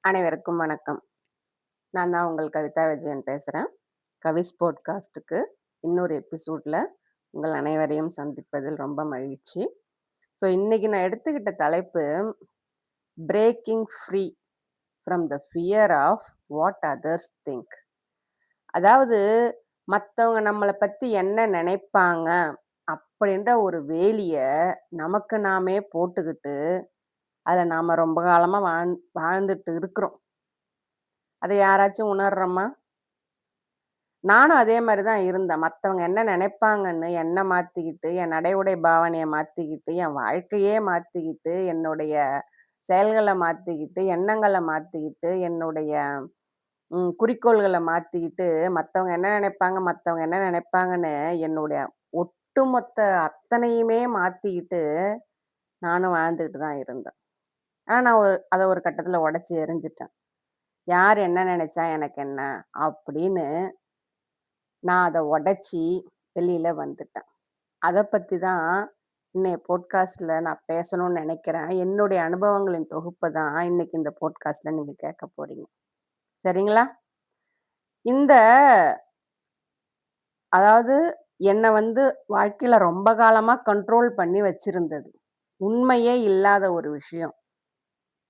அனைவருக்கும் வணக்கம். நான் தான் உங்கள் கவிதா விஜயன் பேசுறேன். கவிஸ் பாட்காஸ்ட்டுக்கு இன்னொரு எபிசோட்ல உங்கள் அனைவரையும் சந்திப்பதில் ரொம்ப மகிழ்ச்சி. இன்னைக்கு நான் எடுத்துக்கிட்ட தலைப்பு breaking free from the fear of what others think. அதாவது மத்தவங்க நம்மள பத்தி என்ன நினைப்பாங்க அப்படின்ற ஒரு வேலிய நமக்கு நாமே போட்டுக்கிட்டு, அதுல நாம ரொம்ப காலமா வாழ்ந்துட்டு இருக்கிறோம். அத யாராச்சும் உணர்றோமா? நானும் அதே மாரி தான் இருந்தேன். மத்தவங்க என்ன நினைப்பாங்கன்னு என்ன மாத்திக்கிட்டு, என் நடை, உடை பாவனைய மாத்திக்கிட்டு, என் வாழ்க்கையே மாத்திக்கிட்டு, என்னுடைய செயல்கள மாத்திக்கிட்டு, எண்ணங்கள மாத்திக்கிட்டு, என்னுடைய குறிக்கோள்கள மாத்திக்கிட்டு, மத்தவங்க என்ன நினைப்பாங்க, மத்தவங்க என்ன நினைப்பாங்கன்னு என்னுடைய ஒட்டுமொத்த அத்தனையுமே மாத்திக்கிட்டு, நானும் வாழ்ந்துகிட்டு தான் இருந்தேன். ஆனா நான் அத ஒரு கட்டத்துல உடைச்சு எறிஞ்சுட்டேன். யார் என்ன நினைச்சா எனக்கு என்ன? அப்படின்னு நான் அத உடைச்சு வெளியில வந்துட்டேன். அத பத்தி தான் இன்னைய பாட்காஸ்ட்ல நான் பேசணும்னு நெனைக்கிறேன். என்னுடைய அனுபவங்களின் தொகுப்ப தான் இன்னைக்கு இந்த பாட்காஸ்ட்ல நீங்க கேட்க போறீங்க. சரிங்களா? இந்த அதாவது என்ன வாழ்க்கையில ரொம்ப காலமா கண்ட்ரோல் பண்ணி வச்சிருந்தது. உண்மையே இல்லாத ஒரு விஷயம்.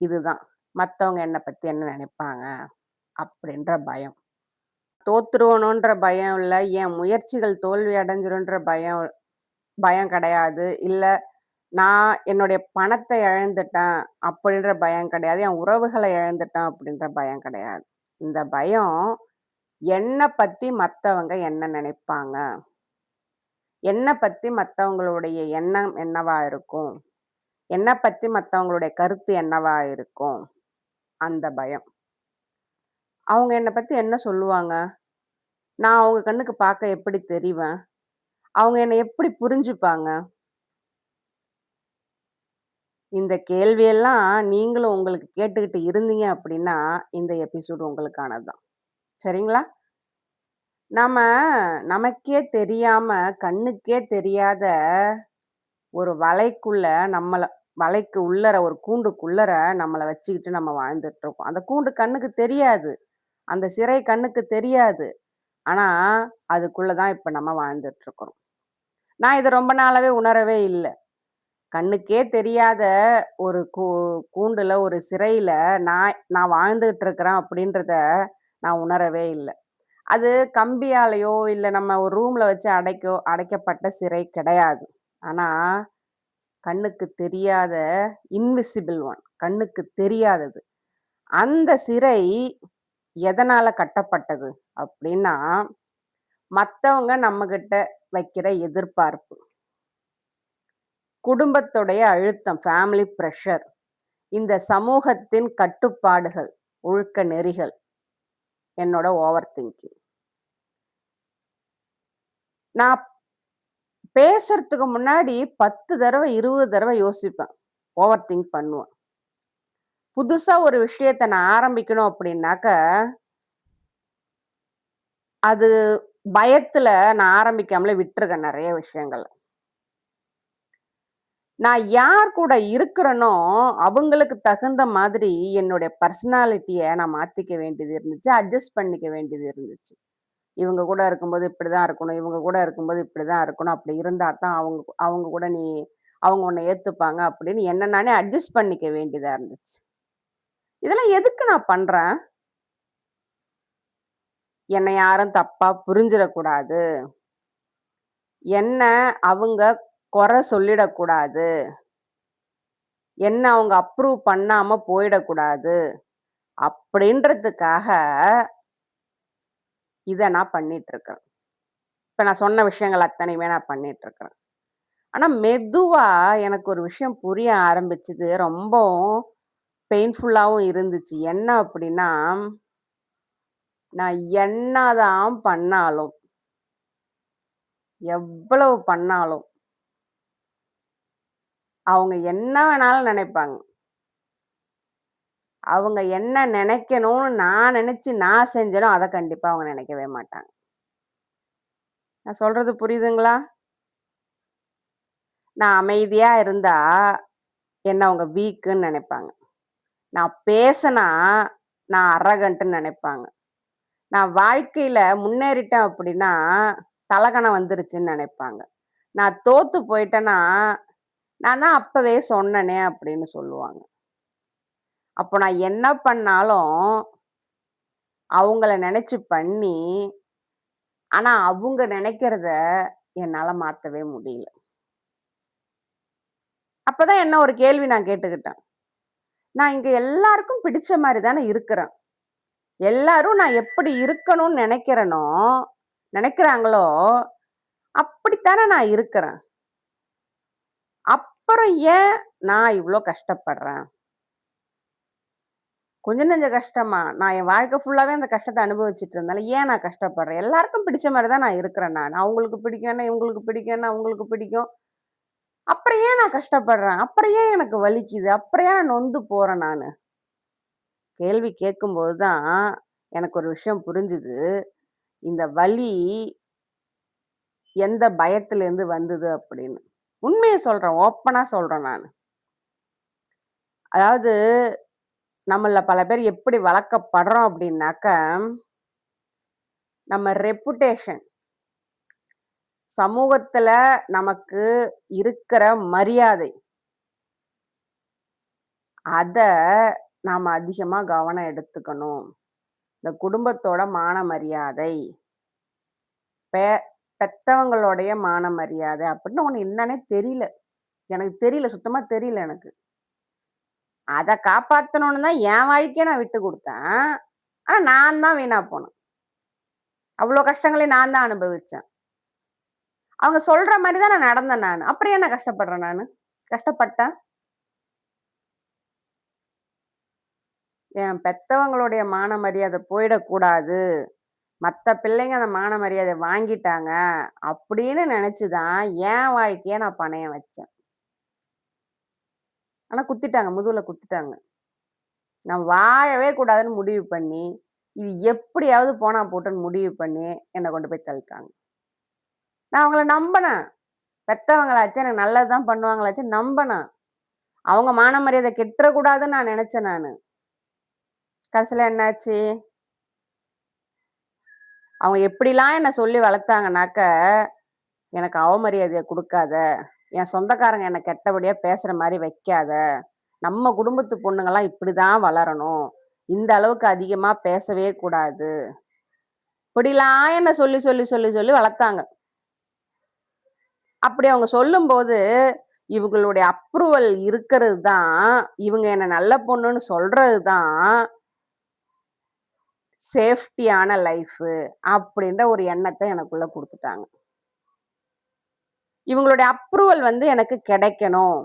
இதுதான். மத்தவங்க என்ன பத்தி என்ன நெனைப்பாங்க? அப்படின்ற பயம். தோத்துருவனோன்ற பயம் இல்ல. என் முயற்சிகள் தோல்வி அடைஞ்சிரும்ன்ற பயம் பயம் கிடையாது. இல்ல நான் என்னுடைய பணத்த இழந்துட்டேன் அப்படின்ற பயம் கிடையாது. என் உறவுகள இழந்துட்டேன் அப்படின்ற பயம் கிடையாது. இந்த பயம் என்ன பத்தி மத்தவங்க என்ன நினைப்பாங்க? என்ன பத்தி மத்தவங்களுடைய எண்ணம் என்னவா இருக்கும்? என்ன பத்தி மத்தவங்களுடைய கருத்து என்னவா இருக்கும்? அந்த பயம். அவங்க என்ன பத்தி என்ன சொல்லுவாங்க? நான் அவங்க கண்ணுக்கு பார்க்க எப்படி தெரிவேன்? அவங்க என்ன எப்படி புரிஞ்சுப்பாங்க? இந்த கேள்வியெல்லாம் நீங்களும் உங்களுக்கு கேட்டுக்கிட்டு இருந்தீங்க அப்படின்னா, இந்த எபிசோடு உங்களுக்கானது தான். சரிங்களா? நாம நமக்கே தெரியாம, கண்ணுக்கே தெரியாத ஒரு வலைக்குள்ள வலைக்கு உள்ளர ஒரு கூண்டுக்குள்ளர நம்மள வச்சுக்கிட்டு நம்ம வாழ்ந்துட்டு இருக்கோம். அந்த கூண்டு கண்ணுக்கு தெரியாது. அந்த சிறை கண்ணுக்கு தெரியாது. ஆனா, அதுக்குள்ள தான் இப்ப நம்ம வாழ்ந்துட்டு இருக்கிறோம். நான் இத ரொம்ப நாளாவே உணரவே இல்ல. கண்ணுக்கே தெரியாத ஒரு கூண்டுல, ஒரு சிறையில நான் வாழ்ந்துகிட்டு இருக்கிறேன் அப்படின்றத நான் உணரவே இல்ல. அது கம்பியாலயோ, இல்ல நம்ம ஒரு ரூம்ல வச்சு அடைக்கப்பட்ட சிறை கிடையாது. ஆனா, கண்ணுக்கு தெரியாத இன்விசிபிள் ஒன். கண்ணுக்கு தெரியாதது. அந்த சிறை எதனால கட்டப்பட்டது அப்படின்னா, மத்தவங்க நம்மகிட்ட வைக்கிற எதிர்பார்ப்பு. குடும்பத்துடைய அழுத்தம், ஃபேமிலி பிரஷர். இந்த சமூகத்தின் கட்டுப்பாடுகள், ஒழுக்க நெறிகள், என்னோட ஓவர் திங்கிங். நான் பேசுறதுக்கு முன்னாடி 10 தடவ, 20 தடவ யோசிப்பேன். ஓவர் திங்க் பண்ணுவேன். புதுசா ஒரு விஷயத்த நான் ஆரம்பிக்கணும் அப்படின்னாக்க, அது பயத்துல நான் ஆரம்பிக்காமலே விட்டுருக்கேன் நெறைய விஷயங்கள. நான் யார் கூட இருக்கிறேனோ, அவங்களுக்கு தகுந்த மாதிரி என்னுடைய பர்சனாலிட்டிய நான் மாத்திக்க வேண்டியது இருந்துச்சு. அட்ஜஸ்ட் பண்ணிக்க வேண்டியது இருந்துச்சு. இவங்க கூட இருக்கும்போது இப்படிதான் இருக்கணும். இவங்க கூட இருக்கும்போது இப்படிதான் இருக்கணும். அப்படி இருந்தா தான் அவங்க அவங்க கூட அவங்க உன்ன ஏத்துப்பாங்க அப்படின்னு என்ன நானே அட்ஜஸ்ட் பண்ணிக்க வேண்டியதா இருந்துச்சு. இதெல்லாம் எதுக்கு நான் பண்றேன்? என்னை யாரும் தப்பா புரிஞ்சிடக்கூடாது. என்ன அவங்க குறை சொல்லிடக்கூடாது. என்ன அவங்க அப்ரூவ் பண்ணாம போயிடக்கூடாது. அப்படின்றதுக்காக இத நான் பண்ணிட்டு இருக்கிறேன். இப்ப நான் சொன்ன விஷயங்கள் அத்தனையுமே நான் பண்ணிட்டு இருக்கிறேன். ஆனா மெதுவா எனக்கு ஒரு விஷயம் புரிய ஆரம்பிச்சது. ரொம்பவும் பெயின்ஃபுல்லாவும் இருந்துச்சு. என்ன அப்படின்னா, நான் என்னதான் பண்ணாலும், எவ்வளவு பண்ணாலும், அவங்க என்ன வேணாலும் நினைப்பாங்க. அவங்க என்ன நினைக்கணும்னு நான் நினைச்சு நான் செஞ்சேனோ, அத கண்டிப்பா அவங்க நினைக்கவே மாட்டாங்க. நான் சொல்றது புரியுதுங்களா? நான் அமைதியா இருந்தா, என்ன அவங்க வீக்குன்னு நினைப்பாங்க. நான் பேசுனா, நான் அரகன்ட்டுன்னு நினைப்பாங்க. நான் வாழ்க்கையில முன்னேறிட்டேன் அப்படின்னா, தலகணம் வந்துருச்சுன்னு நினைப்பாங்க. நான் தோத்து போயிட்டேன்னா, நான் தான் அப்பவே சொன்னனே அப்படின்னு சொல்லுவாங்க. அப்போ நான் என்ன பண்ணாலும், அவங்கள நெனச்சு பண்ணி, ஆனா அவங்க நெனைக்கிறத என்னால மாத்தவே முடியல. அப்பதான் என்ன ஒரு கேள்வி நான் கேட்டுக்கிட்டேன். நான் இங்க எல்லாருக்கும் பிடிச்ச மாரி தானே இருக்கிறேன். எல்லாரும் நான் எப்படி இருக்கணும்னு நெனைக்கிறாங்களோ, அப்படித்தானே நான் இருக்கிறேன். அப்புறம் ஏன் நான் இவ்ளோ கஷ்டப்படுறேன்? கொஞ்சம் நெஞ்ச கஷ்டமா? நான் என் வாழ்க்கை ஃபுல்லாவே அந்த கஷ்டத்த அனுபவிச்சுட்டு இருந்தேன்ல, ஏன் நான் கஷ்டப்படுறேன்? எல்லாருக்கும் பிடிச்ச மாரி தான் நான் இருக்கிறேன் நான். அவங்களுக்கு பிடிக்கும்னா, இவங்களுக்கு பிடிக்கும்னா, அவங்களுக்கு பிடிக்கும். அப்புறம் ஏன் நான் கஷ்டப்படுறேன்? அப்புறம் ஏன் எனக்கு வலிக்குது? அப்புறம் ஏன் நான் நொந்து போறேன் நானு? கேள்வி கேட்கும்போது தான் எனக்கு ஒரு விஷயம் புரிஞ்சுது. இந்த வலி எந்த பயத்திலேருந்து வந்தது அப்படின்னு. உண்மைய சொல்றேன். ஓப்பனா சொல்றேன் நானு. அதாவது நம்மள பல பேர் எப்படி வளர்க்கப்படுறோம் அப்படின்னாக்க, நம்ம ரெப்புடேஷன் சமூகத்துல நமக்கு இருக்கிற மரியாதை, அத நாம அதிகமா கவனம் எடுத்துக்கணும். இந்த குடும்பத்தோட மான மரியாதை, பெ பெத்தவங்களுடைய மான மரியாதை அப்படின்னு ஒண்ணு என்னன்னே தெரியல. எனக்கு தெரியல. சுத்தமா தெரியல எனக்கு. அத காப்பாத்தணும்னு தான் என் வாழ்க்கைய நான் விட்டு குடுத்தேன். ஆனா நான் தான் வீணா போனேன். அவ்ளோ கஷ்டங்களையும் நான் தான் அனுபவிச்சேன். அவங்க சொல்ற மாரி தான் நான் நடந்தேன் நானு. அப்புறம் ஏன் நான் கஷ்டப்படுறேன் நானு? கஷ்டப்பட்டேன். என் பெத்தவங்களுடைய மான மரியாதை போயிடக்கூடாது. மத்த பிள்ளைங்க அந்த மான மரியாதைய வாங்கிட்டாங்க. அப்படின்னு நெனச்சு தான் என் வாழ்க்கைய நான் பணயம் வச்சேன். ஆனா குத்திட்டாங்க. முதுகுல குத்திட்டாங்க. நான் வாழவே கூடாதுன்னு முடிவு பண்ணி, இது எப்படியாவது போனா போட்டுன்னு முடிவு பண்ணி, என்ன கொண்டு போய் தள்ளிட்டாங்க. நான் அவங்கள நம்புனேன். பெத்தவங்களாச்சே எனக்கு நல்லது தான் பண்ணுவாங்களாச்சு நம்புனேன். அவங்க மான மரியாதை கெட்டுறக்கூடாதுன்னு நான் நெனச்சேன் நானு. கடைசில என்னாச்சு? அவங்க எப்படிலாம் என்ன சொல்லி வளர்த்தாங்கனாக்க, எனக்கு அவமரியாதைய குடுக்காத, என் சொந்தக்காரங்க என்ன கெட்டபடியா பேசுற மாரி வைக்காத, நம்ம குடும்பத்து பொண்ணுங்கலாம் இப்படிதான் வளரணும். இந்த அளவுக்கு அதிகமா பேசவே கூடாது. இப்படிலாம் என்ன சொல்லி, சொல்லி, சொல்லி, சொல்லி வளர்த்தாங்க. அப்படி அவங்க சொல்லும்போது, இவங்களுடைய அப்ரூவல் இருக்கிறது தான், இவங்க என்ன நல்ல பொண்ணுன்னு சொல்றது தான் சேஃப்டியான லைஃபு அப்படின்ற ஒரு எண்ணத்த எனக்குள்ள குடுத்துட்டாங்க. இவங்களுடைய அப்ரூவல் வந்து எனக்கு கிடைக்கணும்.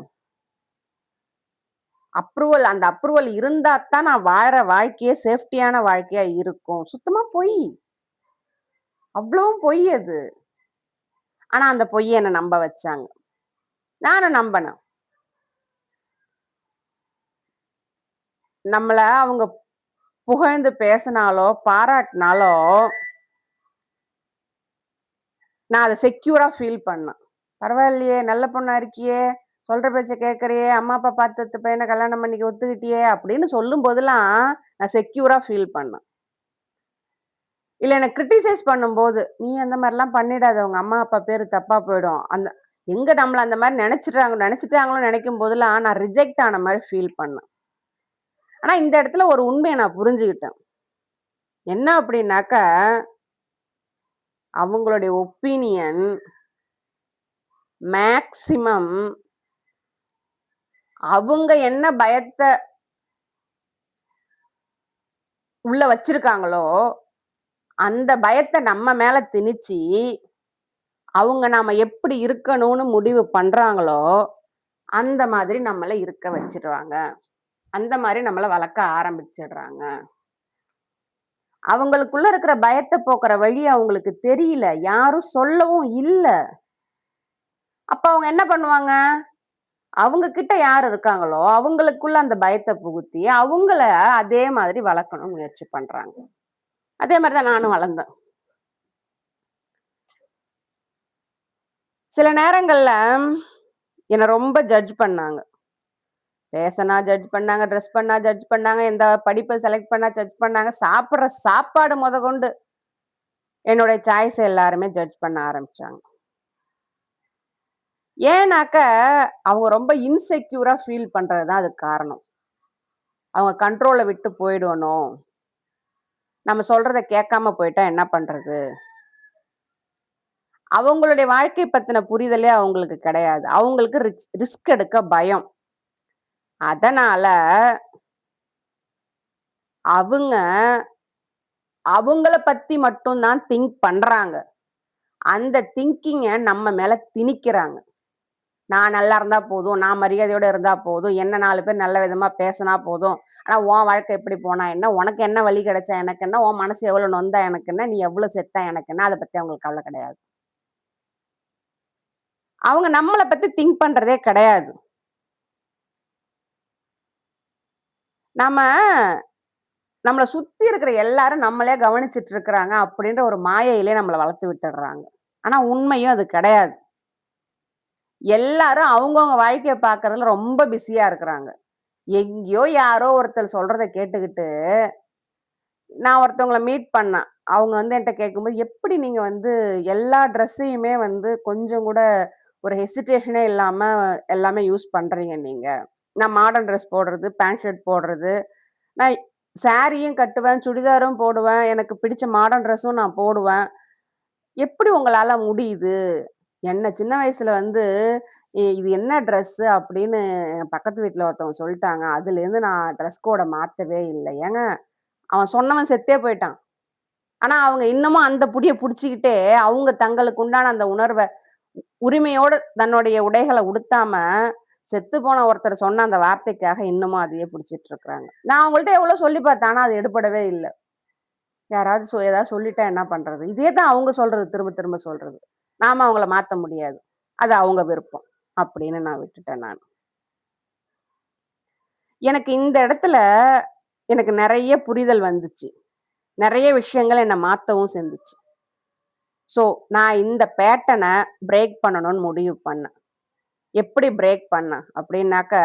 அந்த அப்ரூவல் இருந்தா தான் நான் வாழற வாழ்க்கையே சேஃப்டியான வாழ்க்கையா இருக்கும். சுத்தமா பொய். அவ்வளவும் பொய் அது. ஆனா அந்த பொய்ய என்ன நம்ப வச்சாங்க. நானும் நம்பனேன். நம்மள அவங்க புகழ்ந்து பேசினாலோ, பாராட்டினாலோ, நான் அத செக்யூரா ஃபீல் பண்ணேன். பரவாயில்லையே! நல்ல பொண்ணா இருக்கியே! சொல்ற பேச்ச கேட்கறியே! அம்மா, அப்பா பார்த்த பையன கல்யாணம் பண்ணிக்க ஒத்துக்கிட்டியே! அப்படின்னு சொல்லும்போதெல்லாம், நான் செக்யூரா ஃபீல் பண்ணேன். இல்ல என்ன கிரிட்டிசைஸ் பண்ணும்போது, "நீ அந்த மாரிலாம் பண்ணிடாத. உங்க அம்மா, அப்பா பேரு தப்பா போயிடும்." எங்க நம்மள அந்த மாரி நெனச்சுட்டாங்களோன்னு நெனைக்கும் போதெல்லாம், நான் ரிஜெக்ட் ஆன மாரி ஃபீல் பண்ணேன். ஆனா இந்த இடத்துல ஒரு உண்மைய நான் புரிஞ்சுகிட்டேன். என்ன அப்படின்னாக்க, அவங்களுடைய ஒப்பீனியன் மேக்ஸிமம் அவங்க என்ன பயத்த உள்ள வச்சிருக்காங்களோ, அந்த பயத்த நம்ம மேல திணிச்சு, அவங்க நாம எப்படி இருக்கணும்னு முடிவு பண்றாங்களோ, அந்த மாதிரி நம்மள இருக்க வச்சுருவாங்க. அந்த மாரி நம்மள வளர்க்க ஆரம்பிச்சுடுறாங்க. அவங்களுக்குள்ள இருக்கிற பயத்த போக்குற வழி அவங்களுக்கு தெரியல. யாரும் சொல்லவும் இல்ல. அப்ப அவங்க என்ன பண்ணுவாங்க? அவங்க கிட்ட யார் இருக்காங்களோ, அவங்களுக்குள்ள அந்த பயத்த புகுத்தி, அவங்கள அதே மாதிரி வளர்க்கணும்னு முயற்சி பண்றாங்க. அதே மாரி தான் நானும் வளர்ந்தேன். சில நேரங்கள்ல என்ன ரொம்ப ஜட்ஜ் பண்ணாங்க. பேசினா ஜட்ஜ் பண்ணாங்க, ட்ரெஸ் பண்ணா ஜட்ஜ் பண்ணாங்க, எந்த படிப்பை செலக்ட் பண்ணா ஜட்ஜ் பண்ணாங்க, சாப்பிடுற சாப்பாடு முதற்கொண்டு என்னுடைய சாய்ஸ் எல்லாருமே ஜட்ஜ் பண்ண ஆரம்பிச்சாங்க. ஏன்னாக்க அவங்க ரொம்ப இன்செக்யூரா ஃபீல் பண்றது தான் அதுக்கு காரணம். அவங்க கண்ட்ரோல விட்டு போயிடணும். நம்ம சொல்றத கேட்காம போயிட்டா என்ன பண்றது? அவங்களுடைய வாழ்க்கை பத்தின புரிதலே அவங்களுக்கு கிடையாது. அவங்களுக்கு ரிஸ்க் எடுக்க பயம். அதனால அவங்க அவங்கள பத்தி மட்டும் தான் திங்க் பண்றாங்க. அந்த திங்கிங்க நம்ம மேல திணிக்கிறாங்க. நான் நல்லா இருந்தா போதும், நான் மரியாதையோட இருந்தா போதும், என்ன 4 பேர் நல்ல விதமா பேசினா போதும். ஆனா உன் வாழ்க்கை எப்படி போனா என்ன? உனக்கு என்ன வலி கிடைச்சா எனக்கு என்ன? உன் மனசு எவ்வளவு நொந்தா எனக்கு என்ன? நீ எவ்வளவு செத்தா எனக்கு என்ன? அத பத்தி அவங்களுக்கு கவலை கிடையாது. அவங்க நம்மள பத்தி திங்க் பண்றதே கிடையாது. நாம நம்மள சுத்தி இருக்கிற எல்லாரும் நம்மளே கவனிச்சுட்டு இருக்கிறாங்க அப்படின்ற ஒரு மாயையிலே நம்மள வளர்த்து விட்டுடுறாங்க. ஆனா உண்மையும் அது கிடையாது. எல்லாரும் அவங்கவங்க வாழ்க்கைய பார்க்கறதுல ரொம்ப பிஸியா இருக்கிறாங்க. எங்கேயோ யாரோ ஒருத்தர் சொல்றத கேட்டுக்கிட்டு, நான் ஒருத்தவங்கள மீட் பண்ணேன். அவங்க என்ட்ட கேட்கும்போது, "எப்படி நீங்க எல்லா ட்ரெஸ்ஸையுமே கொஞ்சம் கூட ஒரு ஹெசிடேஷனே இல்லாம எல்லாமே யூஸ் பண்றீங்க நீங்க?" நான் மாடர்ன் ட்ரெஸ் போடுறது, பேண்ட் ஷர்ட் போடுறது, நான் சாரியும் கட்டுவேன், சுடிதாரும் போடுவேன், எனக்கு பிடிச்ச மாடர்ன் ட்ரெஸ்ஸும் நான் போடுவேன். எப்படி உங்களால முடியுது? என்ன சின்ன வயசுல இது என்ன ட்ரெஸ்ஸு அப்படின்னு என் பக்கத்து வீட்ல ஒருத்தவங்க சொல்ட்டாங்க. அதுலேருந்து நான் ட்ரெஸ் கோட மாத்தவே இல்ல. ஏங்க, அவன் சொன்னவன் செத்தே போயிட்டான். ஆனா, அவங்க இன்னமும் அந்த புடிய புடிச்சுக்கிட்டே, அவங்க தங்களுக்கு உண்டான அந்த உணர்வ உரிமையோட தன்னுடைய உடைகள உடுத்தாம, செத்து போன ஒருத்தர் சொன்ன அந்த வார்த்தைக்காக இன்னமும் அதையே புடிச்சிட்டு இருக்கிறாங்க. நான் அவங்கள்ட்ட எவ்வளோ சொல்லி பார்த்தேன். ஆனா, அது எடுபடவே இல்ல. யாராவது ஏதாவது சொல்லிட்டா என்ன பண்றது? இதே தான் அவங்க சொல்றது, திரும்ப திரும்ப சொல்றது. நாம அவங்கள மாத்த முடியாது. அது அவங்க விருப்பம். அப்படின்னு நான் விட்டுட்டேன் நானு. எனக்கு இந்த இடத்துல எனக்கு நெறைய புரிதல் வந்துச்சு. நெறைய விஷயங்கள் என்ன மாத்தவும் செஞ்சுச்சு. ஸோ, நான் இந்த பேட்டர்ன பிரேக் பண்ணணும்னு முடிவு பண்ணேன். எப்படி பிரேக் பண்ணேன் அப்படின்னாக்க,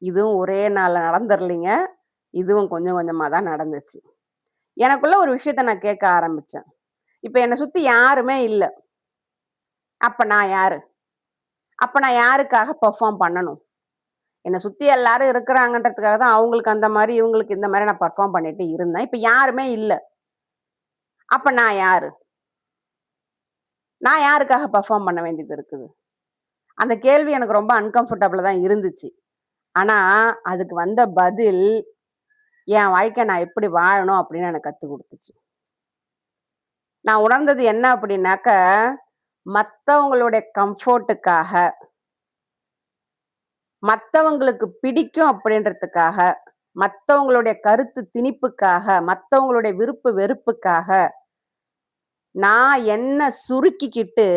இதுவும் ஒரே நாள்ல நடந்துரலைங்க. இதுவும் கொஞ்சம் கொஞ்சமா தான் நடந்துச்சு. எனக்குள்ள ஒரு விஷயத்த நான் கேட்க ஆரம்பிச்சேன். இப்ப என்ன சுத்தி யாருமே இல்ல. அப்ப நான் யாரு? அப்ப நான் யாருக்காக பெர்ஃபார்ம் பண்ணணும்? என்ன சுத்தி எல்லாரும் இருக்கிறாங்கன்றதுக்காக தான் அவங்களுக்கு அந்த மாரி, இவங்களுக்கு இந்த மாரி நான் பெர்ஃபார்ம் பண்ணிட்டு இருந்தேன். இப்ப யாருமே இல்ல. அப்ப நான் யாரு? நான் யாருக்காக பெர்ஃபார்ம் பண்ண வேண்டியது இருக்குது? அந்த கேள்வி எனக்கு ரொம்ப அன்கம்ஃபர்டபுளா தான் இருந்துச்சு. ஆனா, அதுக்கு வந்த பதில், என் வாழ்க்கைய நான் எப்படி வாழணும் அப்படின்னு எனக்கு கத்துக் குடுத்துச்சு. நான் உணர்ந்தது என்ன அப்படின்னாக்க, மத்தவங்களுடைய கம்ஃபோர்ட்டுக்காக, மத்தவங்களுக்கு பிடிக்கும் அப்படின்றதுக்காக, மத்தவங்களுடைய கருத்து திணிப்புக்காக, மத்தவங்களுடைய விருப்பு வெறுப்புக்காக, நான் என்ன சுருக்கிக்கிட்டு,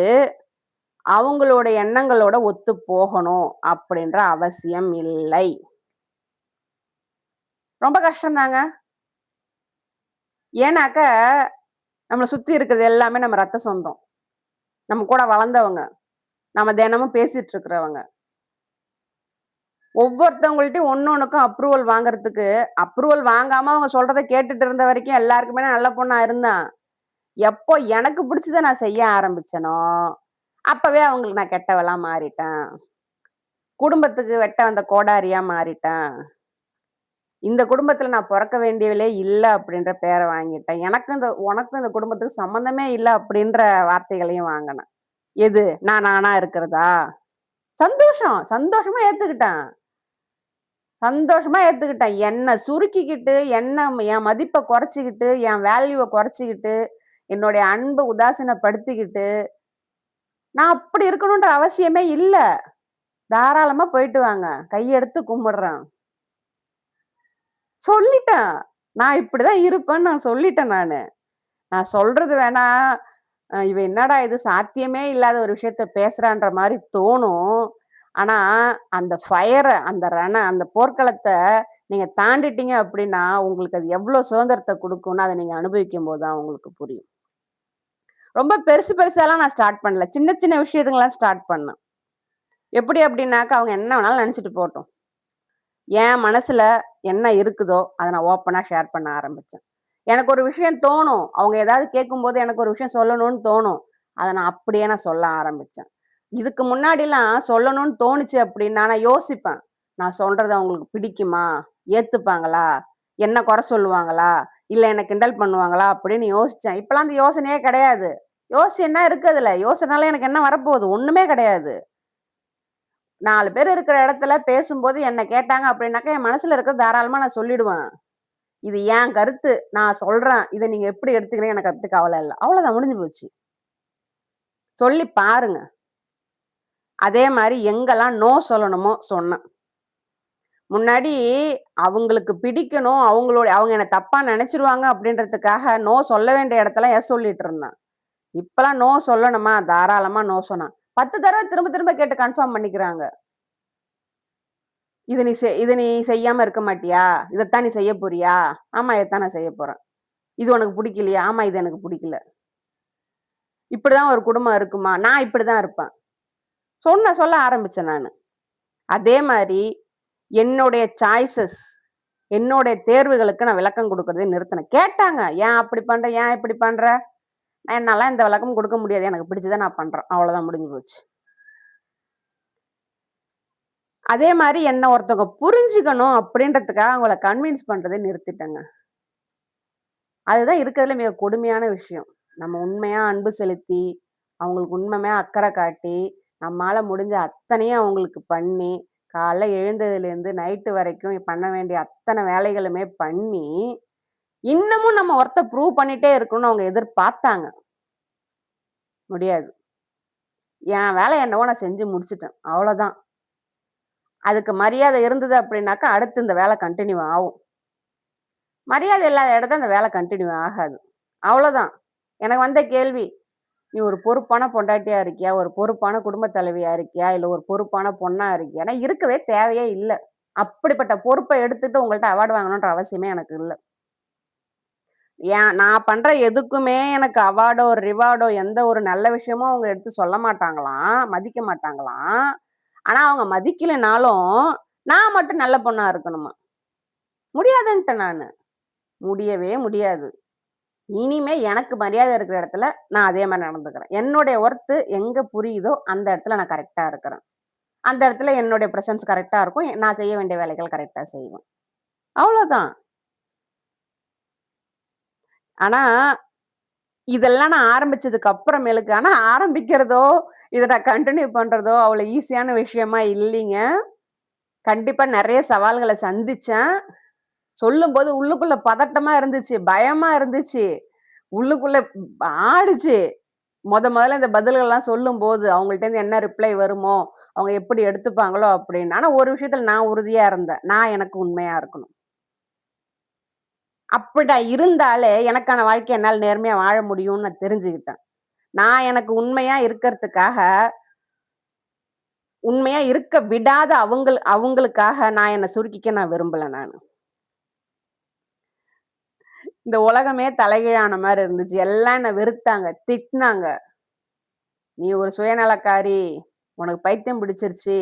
அவங்களோட எண்ணங்களோட ஒத்து போகணும் அப்படின்ற அவசியம் இல்லை. ரொம்ப கஷ்டம் தாங்க. ஏன்னாக்க, நம்மள சுத்தி இருக்கிறது எல்லாமே நம்ம ரத்த சொந்தம். நம்ம கூட வளர்ந்தவங்க. நம்ம தினமும் பேசிட்டு இருக்கிறவங்க. ஒவ்வொருத்தவங்கள்ட்டயும் ஒண்ணொண்ணுக்கும் அப்ரூவல் வாங்குறதுக்கு, அப்ரூவல் வாங்காம அவங்க சொல்றத கேட்டுட்டு இருந்த வரைக்கும் எல்லாருக்குமே நான் நல்ல பொண்ணா இருந்தேன். எப்போ எனக்கு பிடிச்சத நான் செய்ய ஆரம்பிச்சேனோ, அப்பவே அவங்களுக்கு நான் கெட்டவளா மாறிட்டேன். குடும்பத்துக்கு வெட்ட வந்த கோடாரியா மாறிட்டேன். இந்த குடும்பத்துல நான் பொறக்க வேண்டியவளே இல்ல அப்படின்ற பேர வாங்கிட்டேன். உனக்கும் இந்த குடும்பத்துக்கும் சம்மந்தமே இல்ல அப்படின்ற வார்த்தைகளையும் வாங்குனேன். எது? நான் நானா இருக்கிறதா? சந்தோஷம். சந்தோஷமா ஏத்துக்கிட்டேன். சந்தோஷமா ஏத்துக்கிட்டேன். என்ன சுருக்கிக்கிட்டு, என் மதிப்ப குறைச்சுக்கிட்டு, என் வேல்யூவ குறைச்சுக்கிட்டு, என்னுடைய அன்ப உதாசீனப்படுத்திக்கிட்டு, நான் அப்படி இருக்கணுன்ற அவசியமே இல்ல. தாராளமா போயிட்டு வாங்க. கையெடுத்து கும்பிடுறேன். சொல்லிட்டேன். நான் இப்படிதான் இருப்பேன்னு நான் சொல்லிட்டேன் நானு. நான் சொல்றது வேணா, இவ என்னடா இது சாத்தியமே இல்லாத ஒரு விஷயத்த பேசுறான்ற மாரி தோணும். ஆனா, அந்த அந்த போர்க்களத்த நீங்க தாண்டிட்டீங்க அப்படின்னா, உங்களுக்கு அது எவ்ளோ சுதந்திரத்த குடுக்கும்னு அத நீங்க அனுபவிக்கும்போது தான் உங்களுக்கு புரியும். ரொம்ப பெருசு பெருசாலாம் நான் ஸ்டார்ட் பண்ணல. சின்ன சின்ன விஷயத்துங்கலாம் ஸ்டார்ட் பண்ணேன். எப்படி அப்படின்னாக்கா, அவங்க என்ன வேணாலும் நெனச்சுட்டு போட்டும். என் மனசுல என்ன இருக்குதோ, அத நான் ஓப்பனா ஷேர் பண்ண ஆரம்பிச்சேன். எனக்கு ஒரு விஷயம் தோணும். அவங்க ஏதாவது கேட்கும்போது எனக்கு ஒரு விஷயம் சொல்லணும்னு தோணும். அத நான் அப்படியே நான் சொல்ல ஆரம்பிச்சேன். இதுக்கு முன்னாடிலாம் சொல்லணும்னு தோணுச்சு அப்படின்னா, நான் யோசிப்பேன். நான் சொல்றது அவங்களுக்கு பிடிக்குமா? ஏத்துப்பாங்களா? என்ன குறை சொல்லுவாங்களா? இல்ல என்ன கிண்டல் பண்ணுவாங்களா? அப்படின்னு யோசிச்சேன். இப்பலாம் அந்த யோசனையே கிடையாது. யோசிச்சு என்ன இருக்கு அதுல? யோசனைனால எனக்கு என்ன வரப்போகுது? ஒண்ணுமே கிடையாது. 4 பேர் இருக்கிற இடத்துல பேசும்போது என்ன கேட்டாங்க அப்படின்னாக்கா, என் மனசுல இருக்கிறது தாராளமா நான் சொல்லிடுவேன். இது என் கருத்து. நான் சொல்றேன். இத நீங்க எப்படி எடுத்துக்கிறீங்க எனக்கு அத பத்தி கவல இல்ல. அவ்வளோதான் முடிஞ்சு போச்சு. சொல்லி பாருங்க. அதே மாரி எங்கெல்லாம் நோ சொல்லணுமோ சொன்னேன். முன்னாடி அவங்களுக்கு பிடிக்கணும், அவங்க என்ன தப்பா நெனச்சுருவாங்க அப்படின்றதுக்காக நோ சொல்ல வேண்டிய இடத்துல எஸ் சொல்லிட்டு இருந்தேன். இப்பலாம் நோ சொல்லணுமா, தாராளமா நோ சொன்னா. 10 தடவ திரும்ப திரும்ப கேட்டு கன்ஃபார்ம் பண்ணிக்கிறாங்க. "இத நீ செய்யாம இருக்க மாட்டியா? இதத்தான் நீ செய்ய போறியா?" "ஆமா, இதத்தான் நான் செய்ய போறேன்." "இது உனக்கு புடிக்கலையா?" "ஆமா, இது எனக்கு புடிக்கல." "இப்படிதான் ஒரு குடும்பம் இருக்குமா?" "நான் இப்படிதான் இருப்பேன்." சொல்ல ஆரம்பிச்சேன் நானு. அதே மாரி என்னுடைய சாய்ஸஸ், என்னுடைய தேர்வுகளுக்கு நான் விளக்கம் குடுக்குறத நிறுத்தினேன். கேட்டாங்க. "ஏன் அப்படி பண்ற? ஏன் இப்படி பண்ற?" என்னாலாம் எந்த விளக்கமும் குடுக்க முடியாது. எனக்கு பிடிச்சத நான் பண்றேன். அவ்வளோதான் முடிஞ்சு போச்சு. அதே மாரி என்ன ஒருத்தவங்க புரிஞ்சுக்கணும் அப்படின்றதுக்காக அவங்கள கன்வின்ஸ் பண்றத நிறுத்திட்டேங்க. அதுதான் இருக்கிறதுல மிக கொடுமையான விஷயம். நம்ம உண்மையா அன்பு செலுத்தி, அவங்களுக்கு உண்மையா அக்கறை காட்டி, நம்மால முடிஞ்ச அத்தனையும் அவங்களுக்கு பண்ணி, காலைல எழுந்ததுலேருந்து நைட்டு வரைக்கும் பண்ண வேண்டிய அத்தனை வேலைகளுமே பண்ணி, இன்னமும் நம்ம ஒர்த்த ப்ரூவ் பண்ணிட்டே இருக்கணும்னு அவங்க எதிர்பார்த்தாங்க. முடியாது. என் வேலை என்னவோ நான் செஞ்சு முடிச்சுட்டேன். அவ்வளோதான். அதுக்கு மரியாதை இருந்தது அப்படின்னாக்கா, அடுத்து இந்த வேலை கன்டின்யூ ஆகும். மரியாதை இல்லாத இடத்துல அந்த வேலை கன்டின்யூ ஆகாது. அவ்வளோதான். எனக்கு வந்த கேள்வி, "நீ ஒரு பொறுப்பான பொண்டாட்டியா இருக்கியா? ஒரு பொறுப்பான குடும்பத் தலைவியா இருக்கியா? இல்ல ஒரு பொறுப்பான பொண்ணா இருக்கியான்னா?" இருக்கவே தேவையே இல்ல. அப்படிப்பட்ட பொறுப்ப எடுத்துட்டு உங்கள்ட்ட அவார்ட் வாங்கணுன்ற அவசியமே எனக்கு இல்ல. ஏன் நான் பண்ற எதுக்குமே எனக்கு அவார்டோ, ரிவார்டோ எந்த ஒரு நல்ல விஷயமும் அவங்க எடுத்து சொல்ல மாட்டாங்களாம். மதிக்க மாட்டாங்களாம். ஆனா அவங்க மதிக்கலனாலும், நான் மட்டும் நல்ல பொண்ணா இருக்கணுமா. முடியாதுன்ட்டேன் நானு. முடியவே முடியாது. இனிமே எனக்கு மரியாதை இருக்கிற இடத்துல, நான் அதே மாரி நடந்துக்கிறேன். என்னுடைய ஒர்த்து எங்க புரியுதோ, அந்த இடத்துல நான் கரெக்ட்டா இருக்கிறேன். அந்த இடத்துல என்னுடைய பிரசன்ஸ் கரெக்ட்டா இருக்கும். நான் செய்ய வேண்டிய வேலைகள் கரெக்ட்டா செய்வேன். அவ்வளோதான். ஆனா, இதெல்லாம் நான் ஆரம்பிச்சதுக்கு அப்புறமேலுக்கு ஆரம்பிக்கிறதோ, இத நான் கன்டின்யூ பண்றதோ அவ்வளோ ஈஸியான விஷயமா இல்லீங்க. கண்டிப்பா நெறைய சவால்கள சந்திச்சேன். சொல்லும்போது உள்ளுக்குள்ள பதட்டமா இருந்துச்சு, பயமா இருந்துச்சு. உள்ளுக்குள்ள ஆடுச்சு. மொதல்ல இந்த பதில்கள்லாம் சொல்லும்போது, அவங்கள்ட்டேருந்து என்ன ரிப்ளை வருமோ, அவங்க எப்படி எடுத்துப்பாங்களோ அப்படின்னு. ஆனா ஒரு விஷயத்துல நான் உறுதியா இருந்தேன். நான் எனக்கு உண்மையா இருக்கணும். அப்படி நான் இருந்தாலே எனக்கான வாழ்க்கைய என்னால நேர்மையா வாழ முடியும்னு நான் தெரிஞ்சுக்கிட்டேன். நான் எனக்கு உண்மையா இருக்கறதுக்காக, உண்மையா இருக்க விடாத அவங்களுக்காக நான் என்ன சுருக்கிக்க நான் விரும்பல நானு. இந்த உலகமே தலைகீழான மாரி இருந்துச்சு. எல்லாம் என்ன வெறுத்தாங்க, திட்டுனாங்க. "நீ ஒரு சுயநலக்காரி. உனக்கு பைத்தியம் பிடிச்சிருச்சு.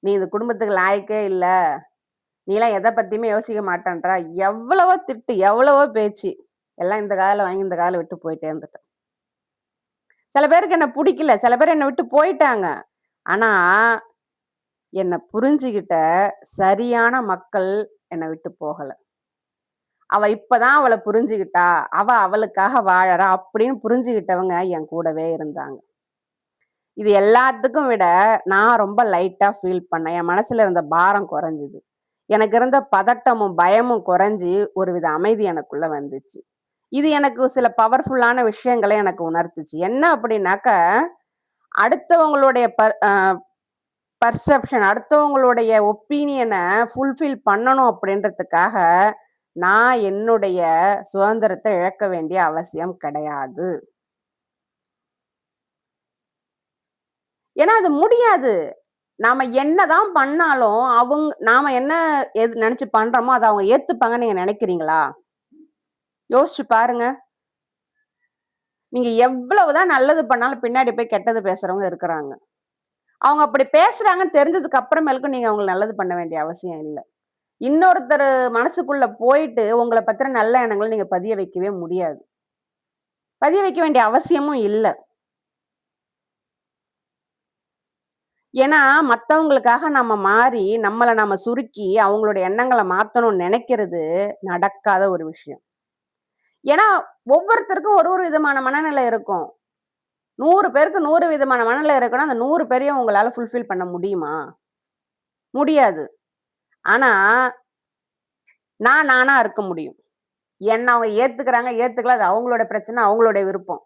நீ இந்த குடும்பத்துக்கு லாயக்கே இல்ல. நீலாம் எத பத்தியுமே யோசிக்க மாட்டேன்றா." எவ்வளவோ திட்டு, எவ்வளவோ பேச்சு. எல்லாம் இந்த காதுல வாங்கி இந்த காதுல விட்டு போயிட்டே இருந்துட்டேன். சில பேருக்கு என்ன புடிக்கல. சில பேர் என்ன விட்டு போயிட்டாங்க. ஆனா, என்ன புரிஞ்சுகிட்ட சரியான மக்கள் என்ன விட்டு போகல. அவ இப்ப தான் அவள புரிஞ்சுகிட்டா. அவ அவளுக்காக வாழறா அப்படின்னு புரிஞ்சுகிட்டவங்க என் கூடவே இருந்தாங்க. இது எல்லாத்துக்கும் விட நான் ரொம்ப லைட்டா ஃபீல் பண்ணேன். என் மனசுல இருந்த பாரம் குறைஞ்சது. எனக்கு இருந்த பதட்டமும், பயமும் குறைஞ்சு ஒருவித அமைதி எனக்குள்ள வந்துச்சு. இது எனக்கு சில பவர்ஃபுல்லான விஷயங்கள எனக்கு உணர்த்துச்சு. என்ன அப்படின்னாக்க, அடுத்தவங்களுடைய பர்செப்ஷன் அடுத்தவங்களுடைய ஒப்பீனியன ஃபுல்ஃபில் பண்ணணும் அப்படின்றதுக்காக, நான் என்னுடைய சுதந்திரத்த இழக்க வேண்டிய அவசியம் கிடையாது. ஏன்னா அது முடியாது. நாம என்னதான் பண்ணாலும், நாம என்ன நெனச்சு பண்றோமோ, அத அவங்க ஏத்துப்பாங்கன்னு நீங்க நெனைக்கிறீங்களா? யோசிச்சு பாருங்க. நீங்க எவ்வளவுதான் நல்லது பண்ணாலும் பின்னாடி போய் கெட்டது பேசுறவங்க இருக்கிறாங்க. அவங்க அப்படி பேசுறாங்கன்னு தெரிஞ்சதுக்கு அப்புறமேலுக்கும் நீங்க அவங்களுக்கு நல்லது பண்ண வேண்டிய அவசியம் இல்ல. இன்னொருத்தர் மனசுக்குள்ள போயிட்டு உங்கள பத்தின நல்ல எண்ணங்கள நீங்க பதிய வைக்கவே முடியாது. பதிய வைக்க வேண்டிய அவசியமும் இல்ல. ஏன்னா, மத்தவங்களுக்காக நம்ம மாறி, நம்மள நாம சுருக்கி, அவங்களுடைய எண்ணங்கள மாத்தணும்னு நெனைக்கிறது நடக்காத ஒரு விஷயம். ஏன்னா, ஒவ்வொருத்தருக்கும் ஒரு ஒரு விதமான மனநிலை இருக்கும். 100 பேருக்கு 100 விதமான மனநிலை இருக்குன்னா, அந்த 100 பேரையும் உங்களால ஃபுல்ஃபில் பண்ண முடியுமா? முடியாது. ஆனா, நான் நானா இருக்க முடியும். என்ன அவங்க ஏத்துக்கிறாங்க, ஏத்துக்கல. அது அவங்களோட பிரச்சனை, அவங்களுடைய விருப்பம்.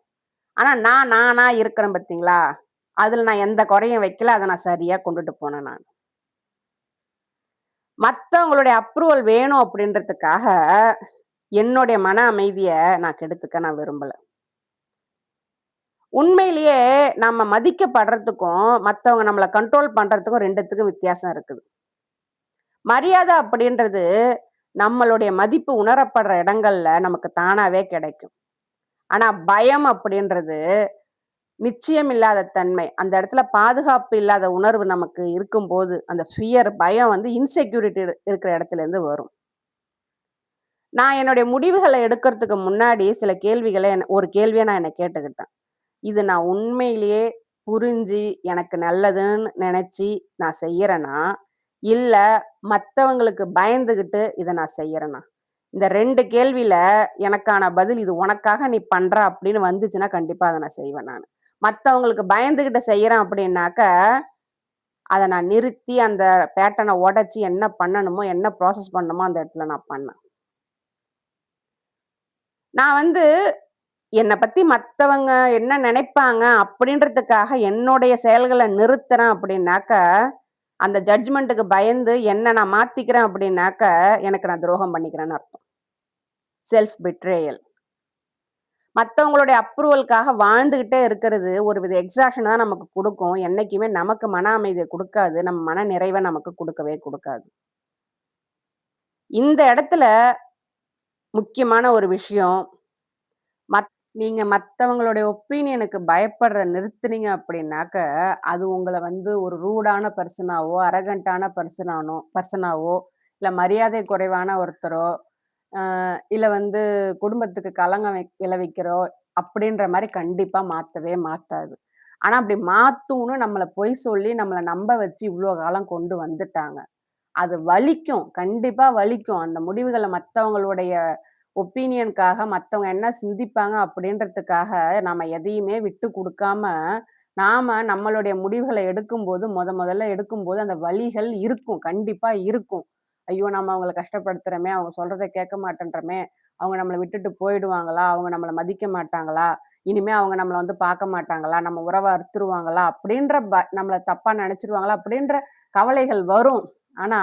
ஆனா, நான் நானா இருக்கிறேன் பார்த்தீங்களா? அதுல நான் எந்த குறையும் வைக்கல. அத நான் சரியா கொண்டுட்டு போனேன் நான். மத்தவங்களுடைய அப்ரூவல் வேணும் அப்படின்றதுக்காக, என்னுடைய மன அமைதிய நான் கெடுத்துக்க நான் விரும்பல. உண்மையிலேயே நம்ம மதிக்கப்படுறதுக்கும், மத்தவங்க நம்மள கண்ட்ரோல் பண்றதுக்கும் 2த்துக்கும் வித்தியாசம் இருக்குது. மரியாதை அப்படின்றது நம்மளுடைய மதிப்பு உணரப்படுற இடங்கள்ல நமக்கு தானாவே கிடைக்கும். ஆனா பயம் அப்படின்றது நிச்சயம் இல்லாத தன்மை. அந்த இடத்துல பாதுகாப்பு இல்லாத உணர்வு நமக்கு இருக்கும்போது, அந்த ஃபியர் பயம் வந்து இன்செக்யூரிட்டி இருக்கிற இடத்துலேருந்து வரும். நான் என்னுடைய முடிவுகள எடுக்கறதுக்கு முன்னாடி சில கேள்விகள ஒரு கேள்விய நான் என்ன கேட்டுக்கிட்டேன். இது நான் உண்மையிலேயே புரிஞ்சு, எனக்கு நல்லதுன்னு நெனச்சு நான் செய்யறேனா? இல்ல மத்தவங்களுக்கு பயந்துகிட்டு இத நான் செய்யறேனா? இந்த 2 கேள்வியில எனக்கான பதில் இது உனக்காக நீ பண்ற அப்படின்னு வந்துச்சுன்னா, கண்டிப்பா அத நான் செய்வேன் நானு. மத்தவங்களுக்கு பயந்துகிட்டு செய்யறேன் அப்படின்னாக்க, அத நான் நிறுத்தி அந்த பேட்டர்ன உடைச்சு என்ன பண்ணணுமோ, என்ன ப்ராசஸ் பண்ணணுமோ அந்த இடத்துல நான் பண்ணேன். நான் வந்து என்ன பத்தி மத்தவங்க என்ன நினைப்பாங்க அப்படின்றதுக்காக என்னுடைய செயல்கள நிறுத்துறேன் அப்படின்னாக்க, அந்த ஜட்ஜ்மென்ட்க்கு பயந்து என்ன நான் மாத்திக்கிறேன் அப்படின்னாக்க, எனக்கு நான் துரோகம் பண்ணிக்கிறேன்னு அர்த்தம். Self betrayal. மத்தவங்களுடைய அப்ரூவலுக்காக வாழ்ந்துகிட்டே இருக்கிறது ஒரு வித எக்ஸாஷன தான் நமக்கு குடுக்கும். என்னைக்குமே நமக்கு மன அமைதிய குடுக்காது. நம்ம மன நிறைவ நமக்கு குடுக்கவே குடுக்காது. இந்த இடத்துல முக்கியமான ஒரு விஷயம், நீங்க மத்தவங்களுடைய ஒப்பீனியனுக்கு பயப்படுற நிறுத்துனீங்க அப்படின்னாக்க, அது உங்கள வந்து ஒரு ரூடான பெர்சனாவோ, அரகன்ட்டான பெர்சனாவோ, இல்ல மரியாதை குறைவான ஒருத்தரோ, இல்ல வந்து குடும்பத்துக்கு களங்கம் விளைவிக்கிறோ, அப்படின்ற மாரி கண்டிப்பா மாத்தவே மாத்தாது. ஆனா அப்படி மாத்தும்னு நம்மள பொய் சொல்லி, நம்மள நம்ப வச்சு இவ்ளோ காலம் கொண்டு வந்துட்டாங்க. அது வலிக்கும். கண்டிப்பா வலிக்கும். அந்த முடிவுகள மத்தவங்களுடைய ஒப்பீனியனுக்காக மத்தவங்க என்ன சிந்திப்பாங்க அப்படின்றதுக்காக நாம எதையுமே விட்டு குடுக்காம, நாம நம்மளுடைய முடிவுகள எடுக்கும்போது முதல்ல எடுக்கும்போது அந்த வலிகள் இருக்கும். கண்டிப்பா இருக்கும். ஐயோ! நம்ம அவங்கள கஷ்டப்படுத்துறோமே, அவங்க சொல்றத கேட்க மாட்டேன்றோமே, அவங்க நம்மள விட்டுட்டு போயிடுவாங்களா? அவங்க நம்மள மதிக்க மாட்டாங்களா? இனிமே அவங்க நம்மள வந்து பார்க்க மாட்டாங்களா? நம்ம உறவ அறுத்துருவாங்களா? அப்படின்ற நம்மள தப்பா நெனச்சுருவாங்களா? அப்படின்ற கவலைகள் வரும். ஆனா,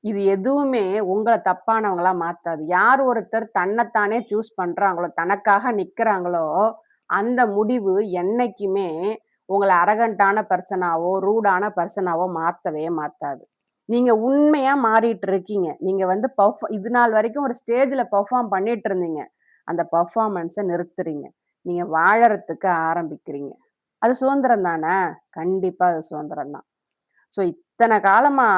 இது எதுவுமே உங்கள தப்பானவங்களா மாத்தாது. யார் ஒருத்தர் தன்னத்தானே சூஸ் பண்றாங்களோ, தனக்காக நிக்கிறாங்களோ, அந்த முடிவு என்னைக்குமே உங்கள அரகன்ட்டான பெர்சனாவோ, ரூடான பெர்சனாவோ மாத்தவே மாத்தாது. நீங்க உண்மையா மாறிட்டு இருக்கீங்க. நீங்க வந்து இது நாள் வரைக்கும் ஒரு ஸ்டேஜ்ல பெர்ஃபார்ம் பண்ணிட்டு இருந்தீங்க. அந்த பெர்ஃபார்மன்ஸ நிறுத்துறீங்க. நீங்க வாழறதுக்கு ஆரம்பிக்கிறீங்க. அது சுதந்திரம் தானே! கண்டிப்பா அது சுதந்திரம் தான். ஸோ இத்தன காலமா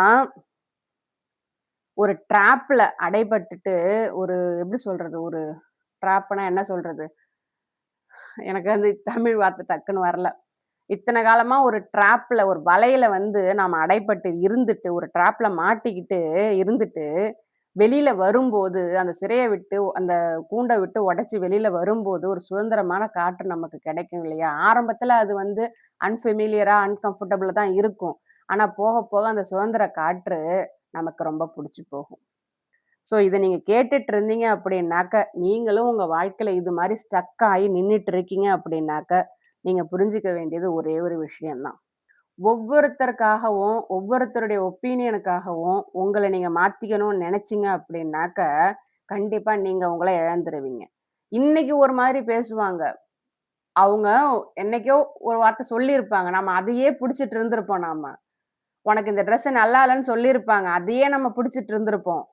ஒரு ட்ராப்ல அடைபட்டுட்டு, ஒரு எப்படி சொல்றது? ஒரு ட்ராப்னா என்ன சொல்றது? எனக்கு வந்து தமிழ் வார்த்தை டக்குன்னு வரல. இத்தன காலமா ஒரு ட்ராப்ல, ஒரு வலையில வந்து நாம அடைபட்டு இருந்துட்டு, ஒரு ட்ராப்ல மாட்டிக்கிட்டு இருந்துட்டு, வெளியில வரும்போது, அந்த சிறைய விட்டு, அந்த கூண்ட விட்டு உடைச்சு வெளியில வரும்போது, ஒரு சுதந்திரமான காற்று நமக்கு கிடைக்கும் இல்லையா? ஆரம்பத்துல அது வந்து அன்ஃபெமிலியரா, அன்கம்ஃபர்டபுளா தான் இருக்கும். ஆனா போக, போக அந்த சுதந்திர காற்று நமக்கு ரொம்ப புடிச்சு போகும். ஸோ இத நீங்க கேட்டுட்டு இருந்தீங்க அப்படின்னாக்க, நீங்களும் உங்க வாழ்க்கையில இது மாரி ஸ்டக் ஆயி நின்னுட்டு இருக்கீங்க அப்படின்னாக்க, நீங்க புரிஞ்சுக்க வேண்டியது ஒரே ஒரு விஷயம் தான். ஒவ்வொருத்தருக்காகவும், ஒவ்வொருத்தருடைய ஒப்பீனியனுக்காகவும் உங்கள நீங்க மாத்திக்கணும்னு நெனச்சீங்க அப்படின்னாக்க, கண்டிப்பா நீங்க உங்கள இழந்துருவீங்க. இன்னைக்கு ஒரு மாதிரி பேசுவாங்க. அவங்க என்னைக்கோ ஒரு வார்த்தை சொல்லியிருப்பாங்க. நம்ம அதையே புடிச்சிட்டு இருந்திருப்போம் நாம. உனக்கு இந்த ட்ரெஸ் நல்லா இல்லன்னு சொல்லியிருப்பாங்க. அதையே நம்ம பிடிச்சிட்டு இருந்திருப்போம்.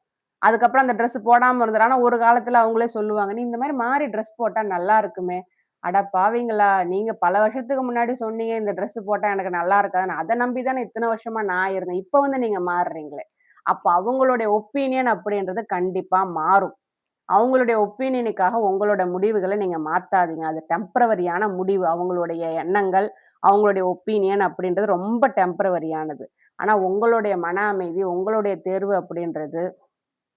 அதுக்கப்புறம் அந்த ட்ரெஸ் போடாம இருந்துரும். ஆனா ஒரு காலத்துல அவங்களே சொல்லுவாங்க, "நீ இந்த மாரி மாறி ட்ரெஸ் போட்டா நல்லா இருக்குமே." அட பாவிங்களா! நீங்க பல வருஷத்துக்கு முன்னாடி சொன்னீங்க, இந்த ட்ரெஸ் போட்டா எனக்கு நல்லா இருக்காதுன்னு. அத நம்பி தானே இத்தன வருஷமா நான் இருந்தேன். இப்ப வந்து நீங்க மாறுறீங்களே! அப்ப அவங்களுடைய ஒப்பீனியன் அப்படின்றது கண்டிப்பா மாறும். அவங்களுடைய ஒப்பீனியனுக்காக உங்களோட முடிவுகள நீங்க மாத்தாதீங்க. அது டெம்பரவரியான முடிவு. அவங்களுடைய எண்ணங்கள், அவங்களுடைய ஒப்பீனியன் அப்படின்றது ரொம்ப டெம்பரவரியானது. ஆனா உங்களுடைய மன அமைதி, உங்களுடைய தேர்வு அப்படின்றது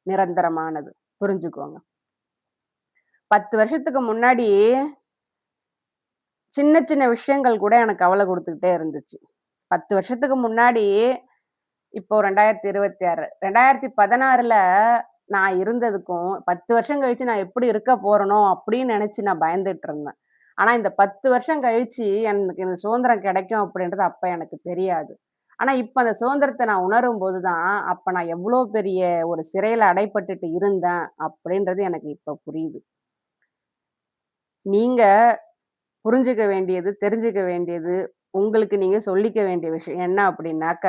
நிரந்தரமானது. புரிஞ்சுக்கோங்க. 10 வருஷத்துக்கு முன்னாடி சின்ன சின்ன விஷயங்கள் கூட எனக்கு கவல குடுத்துக்கிட்டே இருந்துச்சு. 10 வருஷத்துக்கு முன்னாடி இப்போ 2026 2016ல நான் இருந்ததுக்கும், 10 வருஷம் கழிச்சு நான் எப்படி இருக்க போறேனோ அப்படின்னு நெனச்சு நான் பயந்துட்டு இருந்தேன். ஆனா இந்த 10 வருஷம் கழிச்சு எனக்கு இந்த சுதந்திரம் கிடைக்கும் அப்படின்றது அப்ப எனக்கு தெரியாது. ஆனா இப்ப அந்த சுதந்திரத்த நான் உணரும்போது தான், அப்ப நான் எவ்ளோ பெரிய ஒரு சிறையில அடைப்பட்டுட்டு இருந்தேன் அப்படின்றது எனக்கு இப்ப புரியுது. நீங்க புரிஞ்சுக்க வேண்டியது, தெரிஞ்சுக்க வேண்டியது, உங்களுக்கு நீங்க சொல்லிக்க வேண்டிய விஷயம் என்ன அப்படின்னாக்க,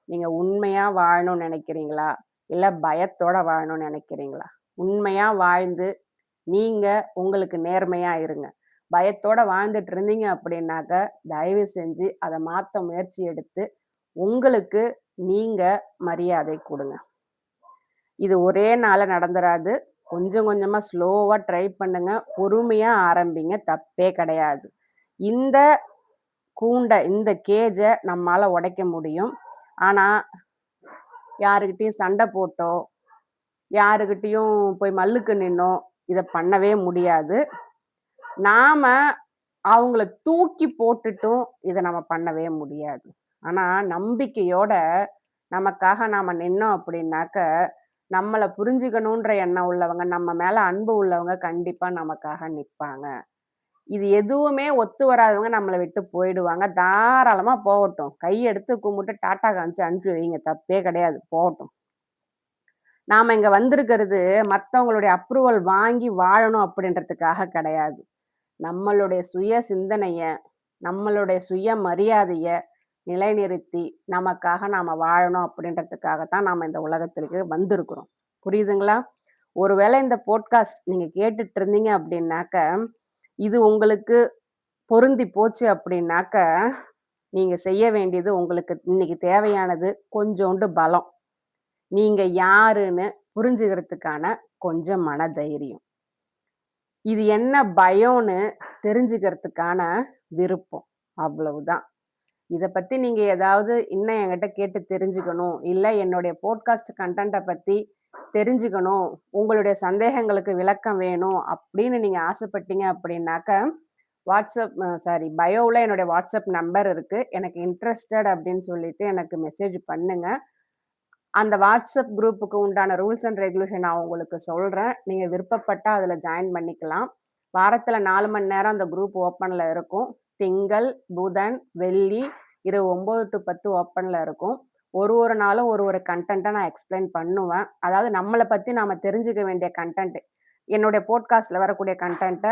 நீங்க உண்மையா வாழணும்னு நெனைக்கிறீங்களா? இல்ல பயத்தோட வாழணும்னு நெனைக்கிறீங்களா? உண்மையா வாழ்ந்து, நீங்க உங்களுக்கு நேர்மையா இருங்க. பயத்தோட வாழ்ந்துட்டு இருந்தீங்க அப்படின்னாக்க, தயவு செஞ்சு அத மாத்த முயற்சி எடுத்து, உங்களுக்கு நீங்க மரியாதை குடுங்க. இது ஒரே நாள்ல நடந்துராது. கொஞ்சம் கொஞ்சமா ஸ்லோவா ட்ரை பண்ணுங்க. பொறுமையா ஆரம்பிங்க. தப்பே கிடையாது. இந்த இந்த கேஜ நம்மால உடைக்க முடியும். ஆனா, யாருகிட்டயும் சண்டை போட்டோ, யாருகிட்டயும் போய் மல்லுக்கு நின்னோ, இத பண்ணவே முடியாது. நாம அவங்கள தூக்கி போட்டுட்டும் இத நம்ம பண்ணவே முடியாது. ஆனா, நம்பிக்கையோட நமக்காக நாம நின்னோம் அப்படின்னாக்க, நம்மள புரிஞ்சுக்கணுன்ற எண்ணம் உள்ளவங்க, நம்ம மேல அன்பு உள்ளவங்க கண்டிப்பா நமக்காக நிப்பாங்க. இது எதுவுமே ஒத்து வராதவங்க நம்மள விட்டு போயிடுவாங்க. தாராளமா போகட்டும். கையெடுத்து கும்பிட்டு டாட்டா காமிச்சு அனுப்பி வைங்க. தப்பே கிடையாது. போகட்டும். நாம இங்க வந்திருக்கிறது மத்தவங்களுடைய அப்ரூவல் வாங்கி வாழணும் அப்படின்றதுக்காக கிடையாது. நம்மளுடைய சுய சிந்தனைய, நம்மளுடைய சுய மரியாதைய நிலைநிறுத்தி, நமக்காக நாம வாழணும் அப்படின்றதுக்காக தான் நாம இந்த உலகத்திற்கு வந்திருக்கிறோம். புரியுதுங்களா? ஒருவேளை இந்த போட்காஸ்ட் நீங்க கேட்டுட்டு இருந்தீங்க அப்படின்னாக்க, இது உங்களுக்கு பொருந்தி போச்சு அப்படின்னாக்க, நீங்க செய்ய வேண்டியது உங்களுக்கு இன்னைக்கு தேவையானது கொஞ்சோண்டு பலம். நீங்க யாருன்னு புரிஞ்சுக்கிறதுக்கான கொஞ்சம் மனதைரியம். இது என்ன பயம்னு தெரிஞ்சுக்கிறதுக்கான விருப்பம். அவ்வளவுதான். இத பத்தி நீங்க ஏதாவது இன்னும் என்கிட்ட கேட்டு தெரிஞ்சுக்கணும், இல்ல என்னுடைய போட்காஸ்ட் கன்டென்ட்ட பத்தி தெரிஞ்சுக்கணும், உங்களுடைய சந்தேகங்களுக்கு விளக்கம் வேணும் அப்படின்னு நீங்க ஆசைப்பட்டீங்க அப்படின்னாக்க, பயோவுல என்னுடைய வாட்ஸ்அப் நம்பர் இருக்கு. எனக்கு இன்ட்ரஸ்டட் அப்படின்னு சொல்லிட்டு எனக்கு மெசேஜ் பண்ணுங்க. அந்த வாட்ஸ்அப் குரூப்புக்கு உண்டான ரூல்ஸ் அண்ட் ரெகுலேஷன் நான் உங்களுக்கு சொல்றேன். நீங்க விருப்பப்பட்டா அதுல ஜாயின் பண்ணிக்கலாம். வாரத்துல 4 மணி நேரம் அந்த குரூப் ஓப்பன்ல இருக்கும். திங்கள், புதன், வெள்ளி இரவு 9 டூ 10 ஓப்பன்ல இருக்கும். ஒரு நாளும் ஒரு கன்டென்ட்ட நான் எக்ஸ்பிளைன் பண்ணுவேன். அதாவது நம்மள பத்தி நாம தெரிஞ்சுக்க வேண்டிய கன்டென்ட். என்னுடைய போட்காஸ்ட்ல வரக்கூடிய கன்டென்ட்ட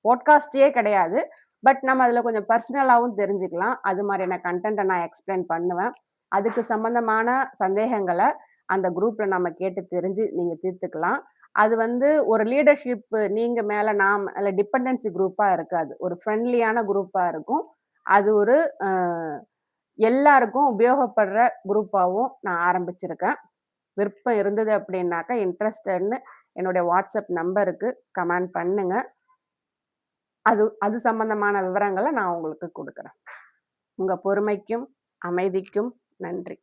போட்காஸ்ட்டே கிடையாது. பட் நம்ம அதுல கொஞ்சம் பர்சனலாவும் தெரிஞ்சுக்கலாம். அது மாரியான கன்டென்ட்ட நான் எக்ஸ்பிளைன் பண்ணுவேன். அதுக்கு சம்பந்தமான சந்தேகங்கள அந்த குரூப்ல நம்ம கேட்டு தெரிஞ்சு நீங்க தீர்த்துக்கலாம். அது வந்து ஒரு லீடர்ஷிப் நீங்க மேல நான் மேல டிபெண்டன்சி குரூப்பா இருக்காது. ஒரு ஃப்ரெண்ட்லியான குரூப்பா இருக்கும். அது ஒரு அ எல்லாருக்கும் உபயோகப்படுற குரூப்பாவும் நான் ஆரம்பிச்சிருக்கேன். விருப்பம் இருந்தது அப்படின்னாக்க, இன்ட்ரஸ்டட்ன்னு என்னுடைய வாட்ஸ்அப் நம்பருக்கு கமெண்ட் பண்ணுங்க. அது அது சம்பந்தமான விவரங்கள நான் உங்களுக்கு குடுக்குறேன். உங்க பொறுமைக்கும், அமைதிக்கும் நன்றி.